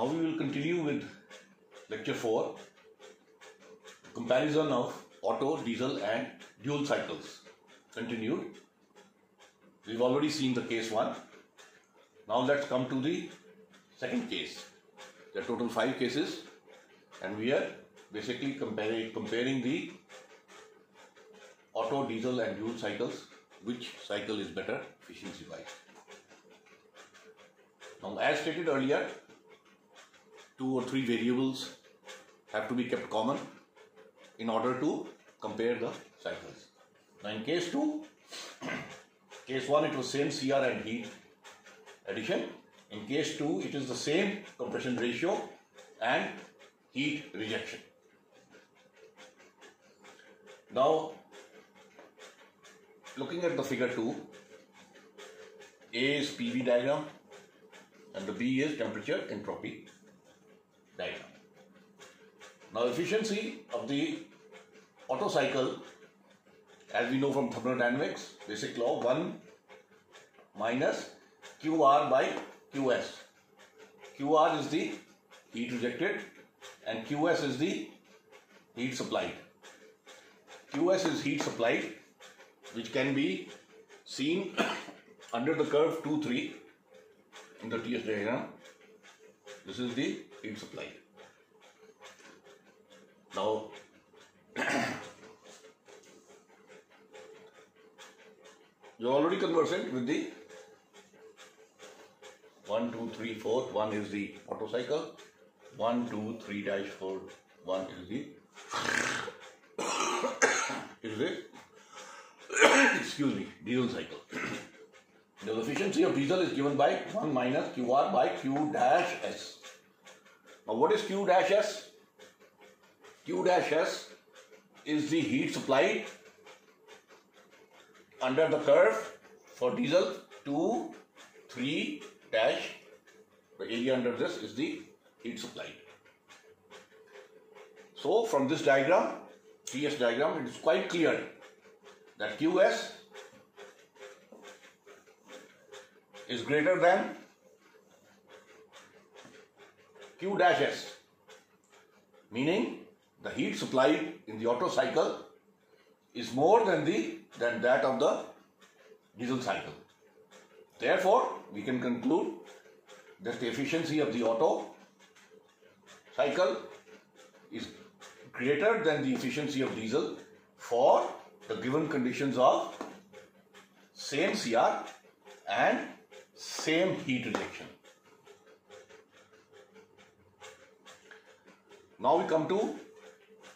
Now we will continue with lecture 4, comparison of auto, diesel and dual cycles. Continued. We've already seen the case 1. Now let's come to the second case. There are total 5 cases and we are basically comparing the auto, diesel and dual cycles. Which cycle is better efficiency wise? Now, as stated earlier, 2 or 3 variables have to be kept common in order to compare the cycles. Now in case 2, case 1 it was same CR and heat addition. In case 2 it is the same compression ratio and heat rejection. Now looking at the figure 2, A is PV diagram and the B is temperature entropy diagram. Now efficiency of the Otto cycle, as we know from thermodynamics, basic law, 1 minus QR by QS. QR is the heat rejected and QS is the heat supplied. QS is heat supplied, which can be seen under the curve 2, 3 in the TS diagram. This is the heat supplied. Now you're already conversant with the 1, 2, 3, 4. 1 is the Otto cycle. 1, 2, 3-4. 1 is the excuse me, diesel cycle. The efficiency of diesel is given by 1 minus QR by Q dash S. Now what is Q dash S? Q dash S is the heat supplied under the curve for diesel 2, 3 dash. The area under this is the heat supplied. So from this diagram, TS diagram, it is quite clear that QS is greater than Q dash S, meaning the heat supplied in the Otto cycle is more than that of the diesel cycle. Therefore, we can conclude that the efficiency of the Otto cycle is greater than the efficiency of diesel for the given conditions of same CR and same heat rejection. Now we come to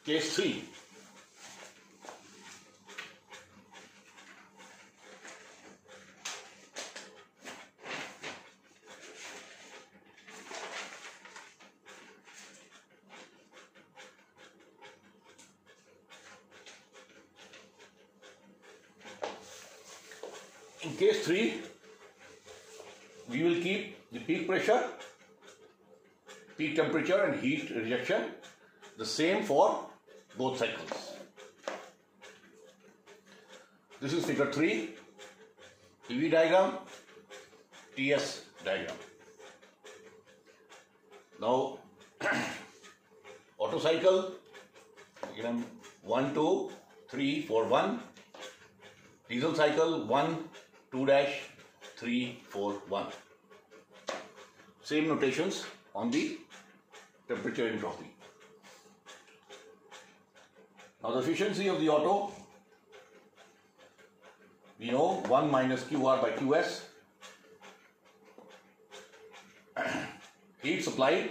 case 3. In case 3, we will keep the peak pressure, peak temperature and heat rejection the same for both cycles. This is figure 3, PV diagram, TS diagram. Now Otto cycle, 1, 2, 3, 4, 1. Diesel cycle 1, 2-3, 4, 1. Same notations on the temperature entropy. Now the efficiency of the Otto, we know 1 minus QR by QS. Heat supplied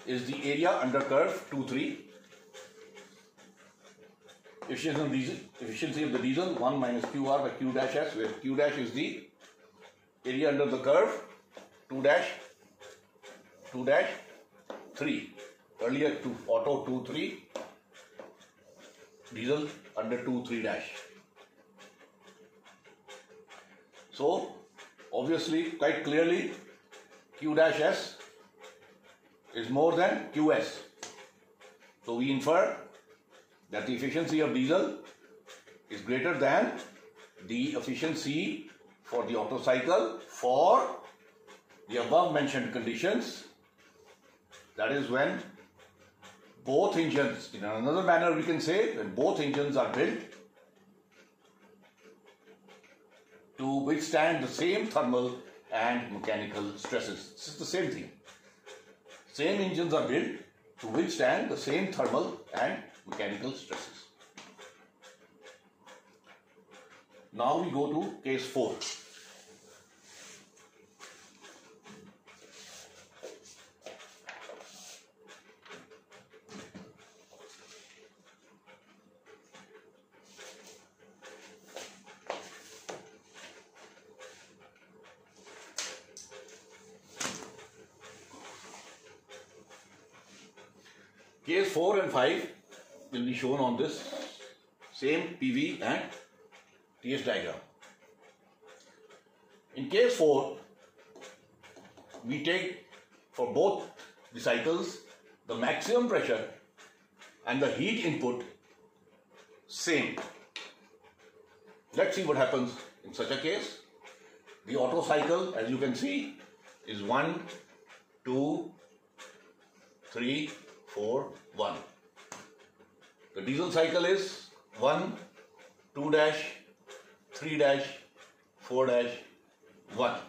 is the area under curve 2, 3. Efficiency of the diesel 1 minus QR by Q dash S, where Q dash is the area under the curve 2-3. Earlier to Otto 2, 3, diesel under 2, 3 dash. So obviously, quite clearly, Q dash S is more than QS. So we infer that the efficiency of diesel is greater than the efficiency for the Otto cycle for the above mentioned conditions That is when both engines, in another manner we can say, when both engines are built to withstand the same thermal and mechanical stresses. This is the same thing. Same engines are built to withstand the same thermal and mechanical stresses. Now we go to case 4. Case 4 and 5 will be shown on this same PV and TS diagram. In case 4, we take for both the cycles the maximum pressure and the heat input same. Let's see what happens in such a case. The Otto cycle, as you can see, is 1, 2, 3, 4, 1. The diesel cycle is 1, 2 dash, 3 dash, 4 dash, 1.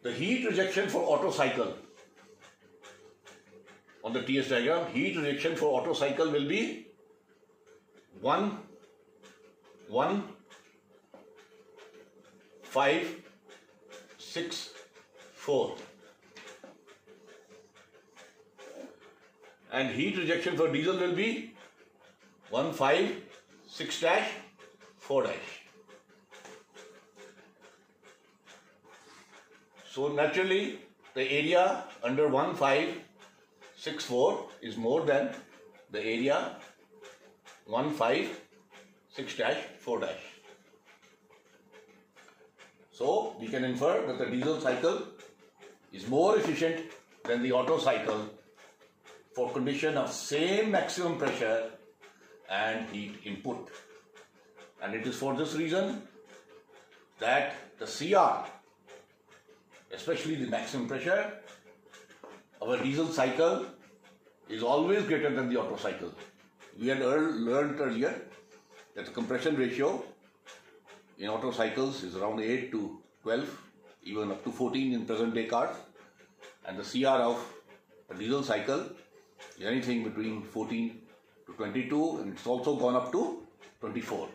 The heat rejection for Otto cycle on the TS diagram, heat rejection for Otto cycle will be 1, 1, 5, 6, 4. And heat rejection for diesel will be 1, 5, 6 dash, 4 dash. So naturally the area under 1, 5, 6, 4 is more than the area 1, 5, 6 dash, 4 dash. So we can infer that the diesel cycle is more efficient than the Otto cycle for condition of same maximum pressure and heat input. And it is for this reason that the CR, especially the maximum pressure of a diesel cycle, is always greater than the Otto cycle. We had learned earlier that the compression ratio in Otto cycles is around 8 to 12, even up to 14 in present day cars, and the CR of a diesel cycle is anything between 14 to 22, and it's also gone up to 24.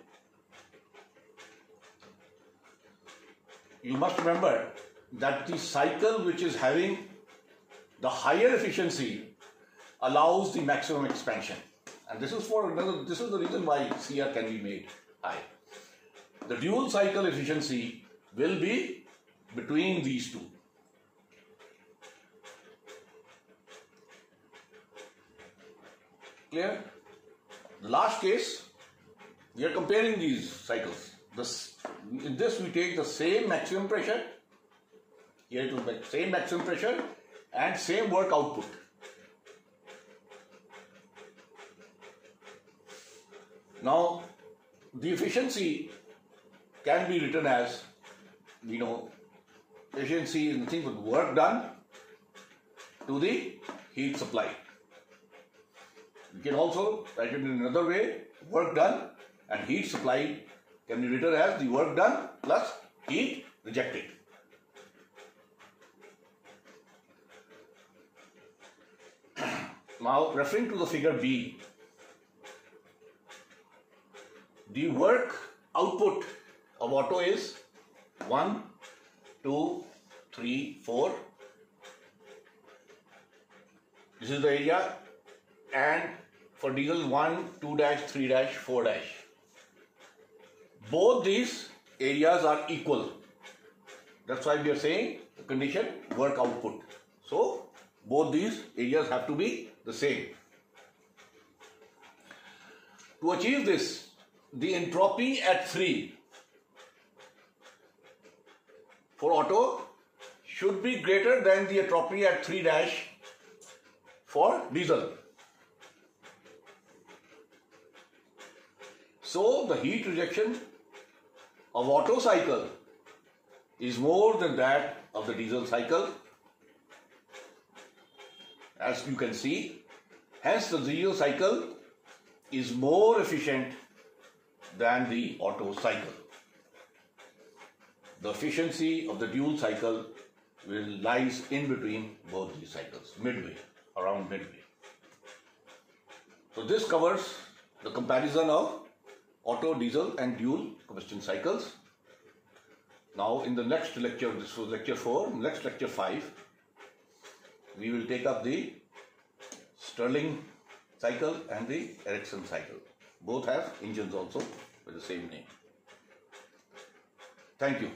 You must remember that the cycle which is having the higher efficiency allows the maximum expansion, and this is the reason why CR can be made high. The dual cycle efficiency will be between these two. Clear? The last case, we are comparing these cycles. In this we take the same maximum pressure, here it will be same maximum pressure and same work output. Now the efficiency can be written as, efficiency is nothing but work done to the heat supply. We can also write it in another way, work done and heat supply can be written as the work done plus heat rejected. Now referring to the figure B, the work output of Otto is 1, 2, 3, 4. This is the area, and for diesel 1, 2 dash, 3 dash, 4 dash. Both these areas are equal. That's why we are saying the condition work output. So both these areas have to be the same. To achieve this, the entropy at 3 for Otto should be greater than the entropy at 3 dash for diesel. So the heat rejection of Otto cycle is more than that of the diesel cycle, as you can see. Hence, the diesel cycle is more efficient than the Otto cycle. The efficiency of the dual cycle lies in between both these cycles, midway, around midway. So this covers the comparison of Otto, diesel and dual combustion cycles. Now in the next lecture, this was lecture 4, next lecture 5, we will take up the Stirling cycle and the Ericsson cycle. Both have engines also with the same name. Thank you.